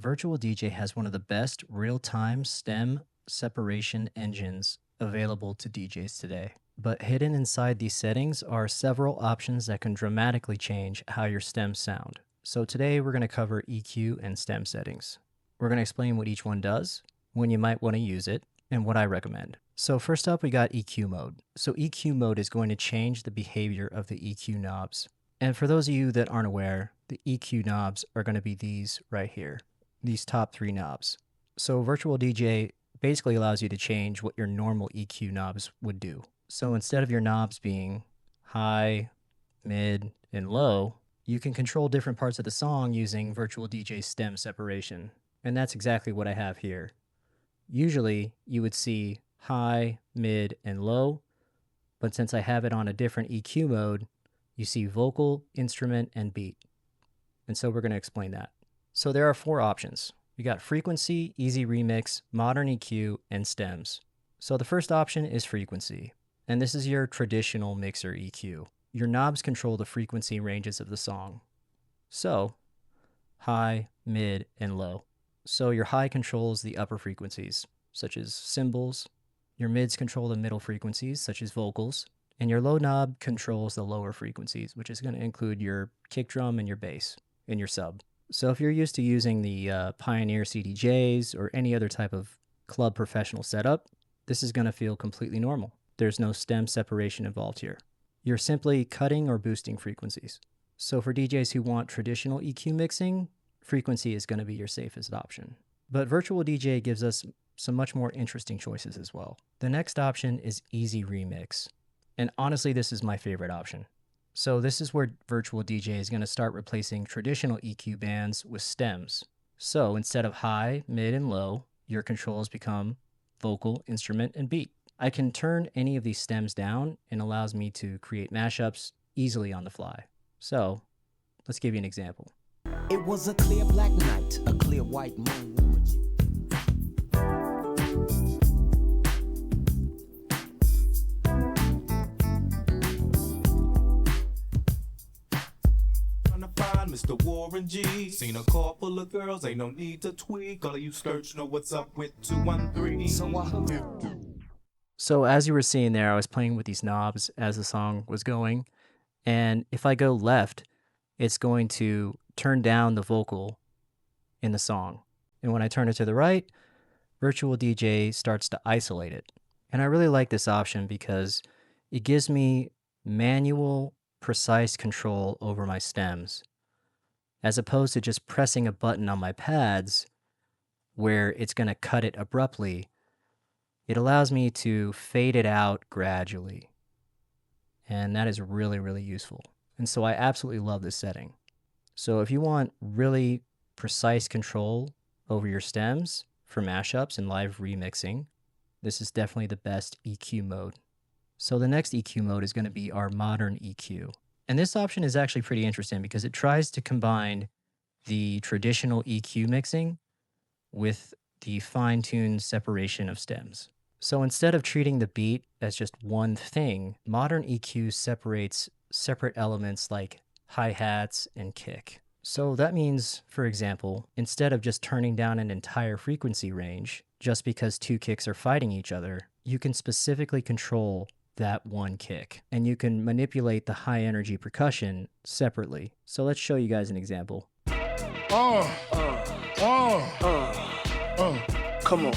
Virtual DJ has one of the best real-time stem separation engines available to DJs today. But hidden inside these settings are several options that can dramatically change how your stems sound. So today we're going to cover EQ and stem settings. We're going to explain what each one does, when you might want to use it, and what I recommend. So first up, we got EQ mode. So EQ mode is going to change the behavior of the EQ knobs. And for those of you that aren't aware, the EQ knobs are going to be these right here, these top three knobs. So Virtual DJ basically allows you to change what your normal EQ knobs would do. So instead of your knobs being high, mid, and low, you can control different parts of the song using Virtual DJ stem separation. And that's exactly what I have here. Usually you would see high, mid, and low, but since I have it on a different EQ mode, you see vocal, instrument, and beat. And so we're going to explain that. So there are four options. We got frequency, easy remix, modern EQ, and stems. So the first option is frequency, and this is your traditional mixer EQ. Your knobs control the frequency ranges of the song. So high, mid, and low. So your high controls the upper frequencies, such as cymbals. Your mids control the middle frequencies, such as vocals. And your low knob controls the lower frequencies, which is going to include your kick drum and your bass and your sub. So if you're used to using the Pioneer CDJs or any other type of club professional setup, this is going to feel completely normal. There's no stem separation involved here. You're simply cutting or boosting frequencies. So for DJs who want traditional EQ mixing, frequency is going to be your safest option. But Virtual DJ gives us some much more interesting choices as well. The next option is Easy Remix. And honestly, this is my favorite option. So this is where Virtual DJ is going to start replacing traditional EQ bands with stems. So instead of high, mid, and low, your controls become vocal, instrument, and beat. I can turn any of these stems down and allows me to create mashups easily on the fly. So let's give you an example. It was a clear black night, a clear white moon. Mr. Warren G. Seen a car full of girls, ain't no need to tweak. All of you skirts know what's up with 213. So as you were seeing there, I was playing with these knobs as the song was going. And if I go left, it's going to turn down the vocal in the song. And when I turn it to the right, Virtual DJ starts to isolate it. And I really like this option because it gives me manual, precise control over my stems, as opposed to just pressing a button on my pads where it's going to cut it abruptly. It allows me to fade it out gradually. And that is really, really useful. And so I absolutely love this setting. So if you want really precise control over your stems for mashups and live remixing, this is definitely the best EQ mode. So the next EQ mode is going to be our modern EQ. And this option is actually pretty interesting because it tries to combine the traditional EQ mixing with the fine-tuned separation of stems. So instead of treating the beat as just one thing, modern EQ separates separate elements like hi-hats and kick. So that means, for example, instead of just turning down an entire frequency range just because two kicks are fighting each other, you can specifically control that one kick, and you can manipulate the high energy percussion separately. So let's show you guys an example. Come on.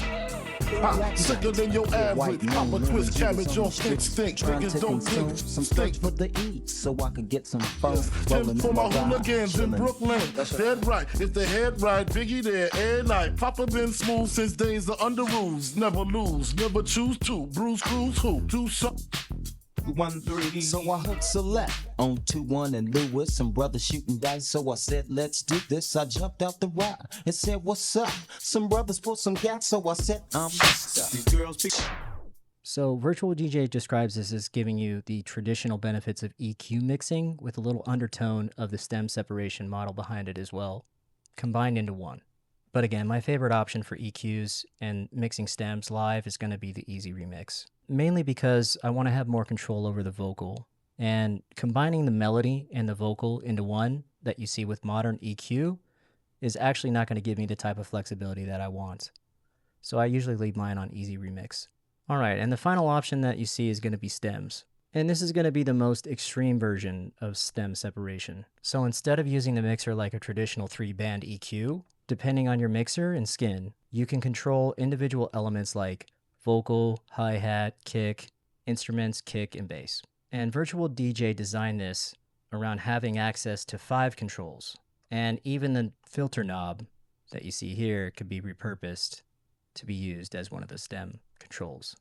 Sicker than your average. Pop a twist cabbage on stink. Niggas don't think steak For the eat, so I could get some fun. Tim for my hooligans in Brooklyn. Dead right, if the head right, Biggie there, air night. Papa been smooth since days of under rules. Never lose, never choose to. Bruce Cruz who? Too short. 13. So I hooked select on 2-1 and Lewis. Some brothers shooting dice, so I said, let's do this. I jumped out the ride and said, what's up? Some brothers pulled some gas, so I said, I'm stuck. These girls pick. So Virtual DJ describes this as giving you the traditional benefits of EQ mixing with a little undertone of the stem separation model behind it as well, combined into one. But again, my favorite option for EQs and mixing stems live is going to be the Easy Remix, mainly because I want to have more control over the vocal. And combining the melody and the vocal into one that you see with modern EQ is actually not going to give me the type of flexibility that I want. So I usually leave mine on easy remix. All right, and the final option that you see is going to be stems. And this is going to be the most extreme version of stem separation. So instead of using the mixer like a traditional 3-band EQ, depending on your mixer and skin, you can control individual elements like vocal, hi-hat, kick, instruments, kick, and bass. And VirtualDJ designed this around having access to 5 controls. And even the filter knob that you see here could be repurposed to be used as one of the stem controls.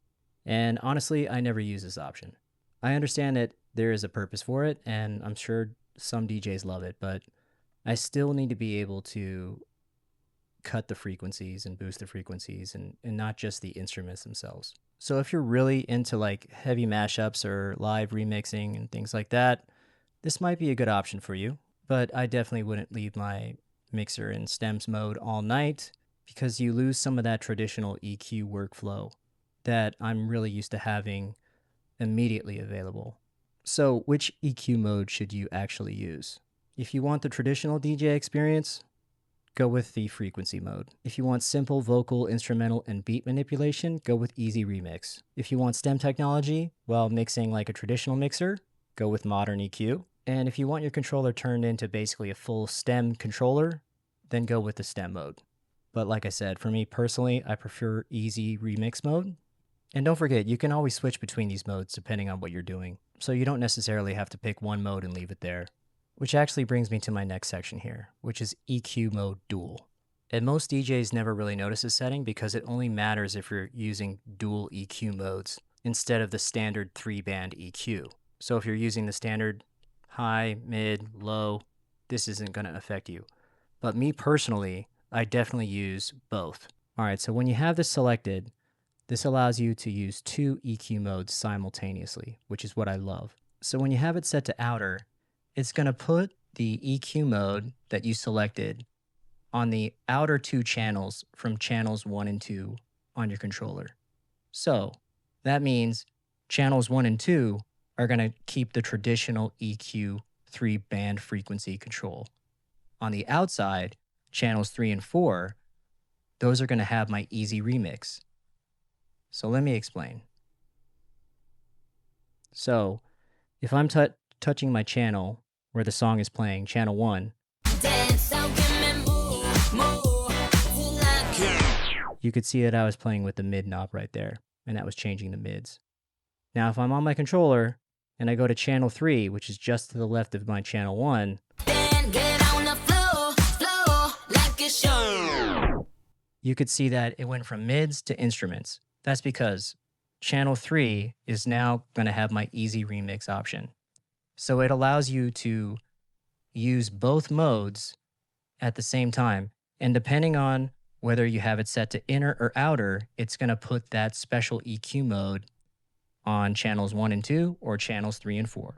And honestly, I never use this option. I understand that there is a purpose for it, and I'm sure some DJs love it, but I still need to be able to cut the frequencies and boost the frequencies and not just the instruments themselves. So if you're really into like heavy mashups or live remixing and things like that, this might be a good option for you, but I definitely wouldn't leave my mixer in stems mode all night because you lose some of that traditional EQ workflow that I'm really used to having immediately available. So which EQ mode should you actually use? If you want the traditional DJ experience, go with the frequency mode. If you want simple vocal, instrumental, and beat manipulation, go with easy remix. If you want stem technology while mixing like a traditional mixer, go with modern EQ. And if you want your controller turned into basically a full stem controller, then go with the stem mode. But like I said, for me personally, I prefer easy remix mode. And don't forget, you can always switch between these modes depending on what you're doing. So you don't necessarily have to pick one mode and leave it there. Which actually brings me to my next section here, which is EQ mode dual. And most DJs never really notice this setting because it only matters if you're using dual EQ modes instead of the standard 3-band EQ. So if you're using the standard high, mid, low, this isn't going to affect you. But me personally, I definitely use both. All right, so when you have this selected, this allows you to use 2 EQ modes simultaneously, which is what I love. So when you have it set to outer, it's going to put the EQ mode that you selected on the outer 2 channels from channels 1 and 2 on your controller. So that means channels 1 and 2 are going to keep the traditional EQ 3-band frequency control. On the outside, channels 3 and 4, those are going to have my easy remix. So let me explain. So if I'm touching my channel where the song is playing, channel 1, you could see that I was playing with the mid knob right there, and that was changing the mids. Now if I'm on my controller and I go to channel 3, which is just to the left of my channel 1, you could see that it went from mids to instruments. That's because channel 3 is now going to have my easy remix option. So it allows you to use both modes at the same time. And depending on whether you have it set to inner or outer, it's going to put that special EQ mode on channels 1 and 2 or channels 3 and 4.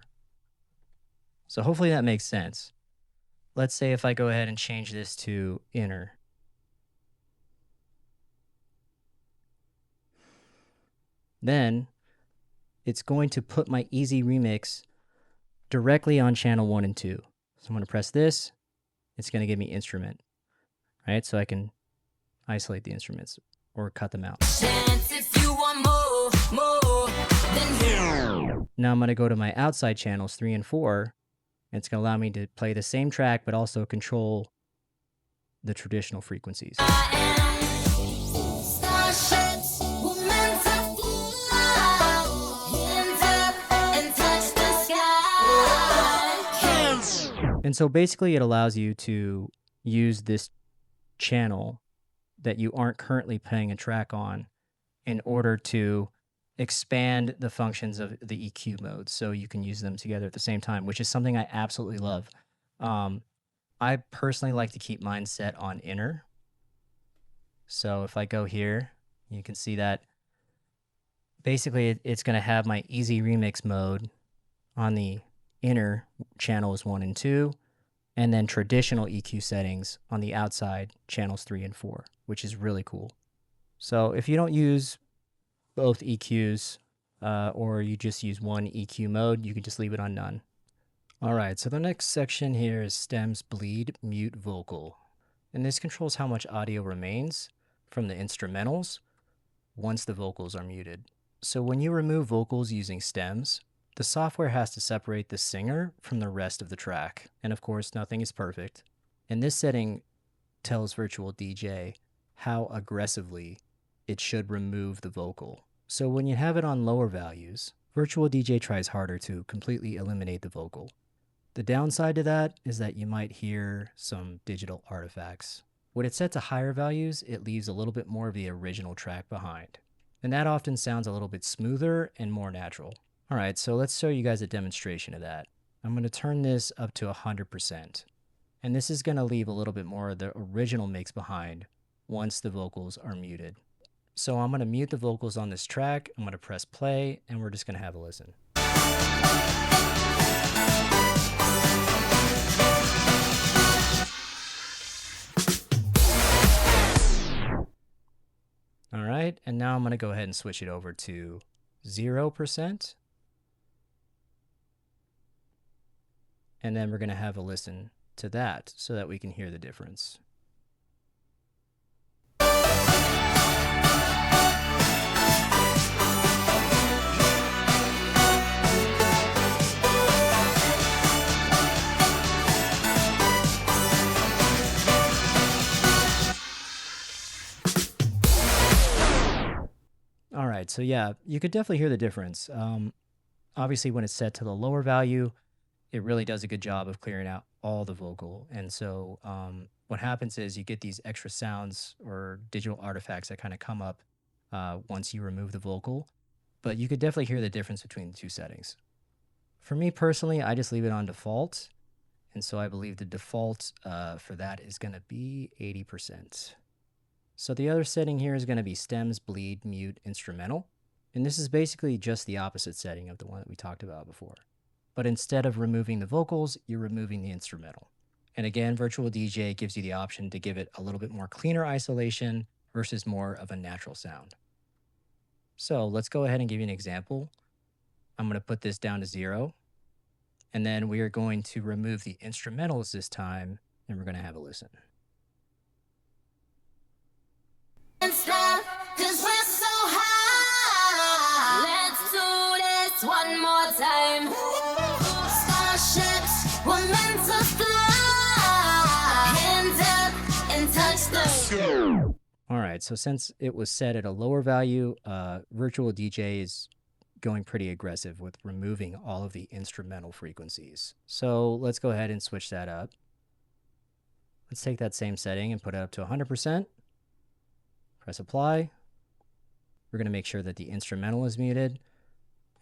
So hopefully that makes sense. Let's say if I go ahead and change this to inner. Then it's going to put my easy remix directly on channel 1 and 2. So I'm going to press this. It's going to give me instrument, right? So I can isolate the instruments or cut them out. Now I'm going to go to my outside channels 3 and 4. And it's going to allow me to play the same track, but also control the traditional frequencies. And so basically it allows you to use this channel that you aren't currently playing a track on in order to expand the functions of the EQ modes so you can use them together at the same time, which is something I absolutely love. I personally like to keep mine set on inner. So if I go here, you can see that basically it's going to have my easy remix mode on the inner channels 1 and 2, and then traditional EQ settings on the outside channels 3 and 4, which is really cool. So if you don't use both EQs or you just use one EQ mode, you can just leave it on none. All right, so the next section here is stems bleed mute vocal. And this controls how much audio remains from the instrumentals once the vocals are muted. So when you remove vocals using stems, the software has to separate the singer from the rest of the track. And of course, nothing is perfect. And this setting tells VirtualDJ how aggressively it should remove the vocal. So when you have it on lower values, VirtualDJ tries harder to completely eliminate the vocal. The downside to that is that you might hear some digital artifacts. When it's set to higher values, it leaves a little bit more of the original track behind. And that often sounds a little bit smoother and more natural. All right, so let's show you guys a demonstration of that. I'm going to turn this up to 100%. And this is going to leave a little bit more of the original mix behind once the vocals are muted. So I'm going to mute the vocals on this track. I'm going to press play, and we're just going to have a listen. All right, and now I'm going to go ahead and switch it over to 0%. And then we're going to have a listen to that so that we can hear the difference. All right, so yeah, you could definitely hear the difference. Obviously, when it's set to the lower value, it really does a good job of clearing out all the vocal. And so what happens is you get these extra sounds or digital artifacts that kind of come up once you remove the vocal. But you could definitely hear the difference between the two settings. For me personally, I just leave it on default. And so I believe the default for that is going to be 80%. So the other setting here is going to be stems, bleed, mute, instrumental. And this is basically just the opposite setting of the one that we talked about before. But instead of removing the vocals, you're removing the instrumental. And again, VirtualDJ gives you the option to give it a little bit more cleaner isolation versus more of a natural sound. So let's go ahead and give you an example. I'm going to put this down to 0. And then we are going to remove the instrumentals this time, and we're going to have a listen. Cause we're so high. Let's do this one more time. Starships were meant to fly. Hands up and touch the sky. All right, so since it was set at a lower value, VirtualDJ is going pretty aggressive with removing all of the instrumental frequencies. So let's go ahead and switch that up. Let's take that same setting and put it up to 100%. Press apply. We're going to make sure that the instrumental is muted,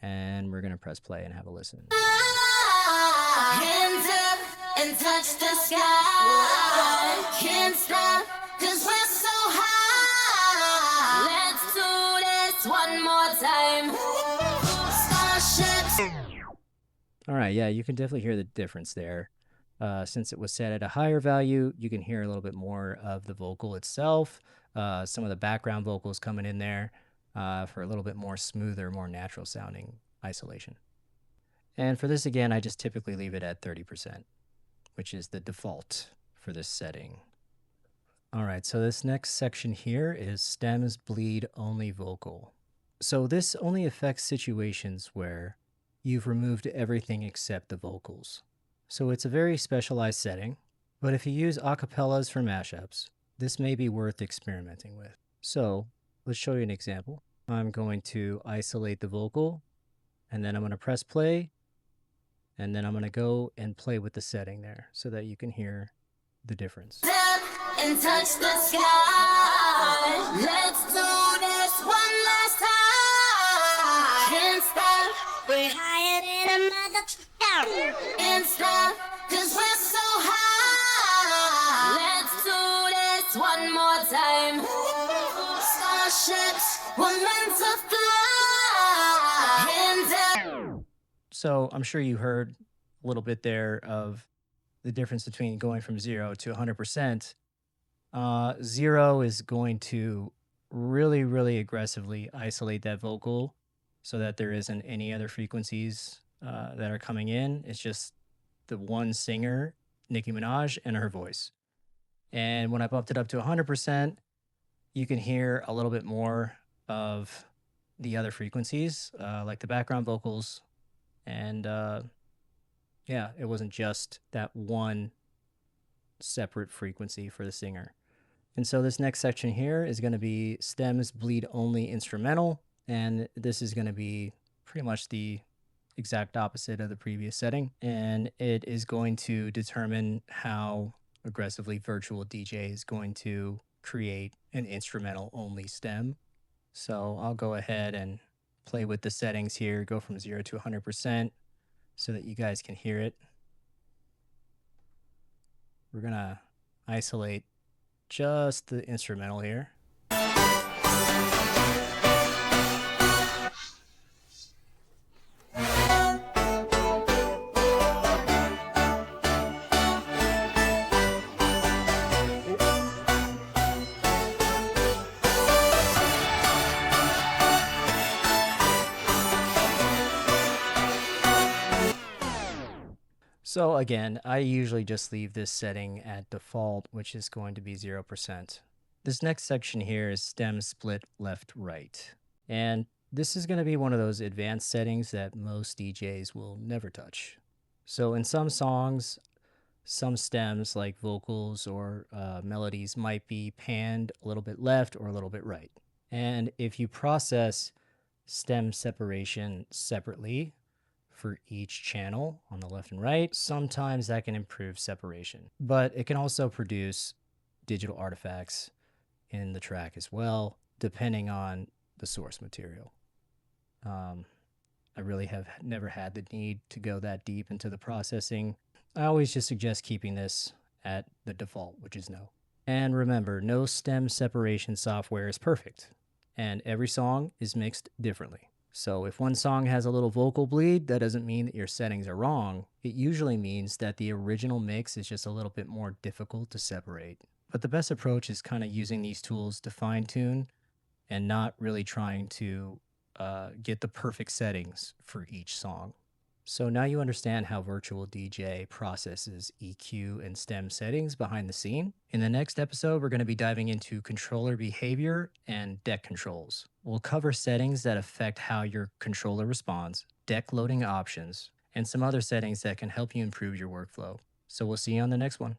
and we're going to press play and have a listen. Hands up and touch the sky. Can't stop, cause we're so high. Let's do this one more time. Starships. All right, yeah, you can definitely hear the difference there. Since it was set at a higher value, you can hear a little bit more of the vocal itself. Some of the background vocals coming in there for a little bit more smoother, more natural sounding isolation. And for this, again, I just typically leave it at 30%, which is the default for this setting. All right, so this next section here is stems, bleed, only vocal. So this only affects situations where you've removed everything except the vocals. So it's a very specialized setting, but if you use acapellas for mashups, this may be worth experimenting with. So let's show you an example. I'm going to isolate the vocal, and then I'm going to press play, and then I'm going to go and play with the setting there so that you can hear the difference. And touch the sky. Let's do this one last time. Can't stop. We're higher than a mother. Can't stop, cause we're so high. Let's do this one more time. Starships were meant to fly. Hands up. So I'm sure you heard a little bit there of the difference between going from 0 to 100%. 0 is going to really, really aggressively isolate that vocal so that there isn't any other frequencies that are coming in. It's just the one singer, Nicki Minaj, and her voice. And when I bumped it up to 100%, you can hear a little bit more of the other frequencies, like the background vocals. And yeah, it wasn't just that one separate frequency for the singer. And so this next section here is going to be stems bleed only instrumental. And this is going to be pretty much the exact opposite of the previous setting. And it is going to determine how aggressively Virtual DJ is going to create an instrumental only stem. So I'll go ahead and play with the settings here, go from 0 to 100% so that you guys can hear it. We're going to isolate just the instrumental here. So again, I usually just leave this setting at default, which is going to be 0%. This next section here is stem split left-right. And this is going to be one of those advanced settings that most DJs will never touch. So in some songs, some stems like vocals or melodies might be panned a little bit left or a little bit right. And if you process stem separation separately for each channel on the left and right, sometimes that can improve separation. But it can also produce digital artifacts in the track as well, depending on the source material. I really have never had the need to go that deep into the processing. I always just suggest keeping this at the default, which is no. And remember, no stem separation software is perfect, and every song is mixed differently. So if one song has a little vocal bleed, that doesn't mean that your settings are wrong. It usually means that the original mix is just a little bit more difficult to separate. But the best approach is kind of using these tools to fine tune and not really trying to get the perfect settings for each song. So now you understand how Virtual DJ processes EQ and stem settings behind the scene. In the next episode, we're going to be diving into controller behavior and deck controls. We'll cover settings that affect how your controller responds, deck loading options, and some other settings that can help you improve your workflow. So we'll see you on the next one.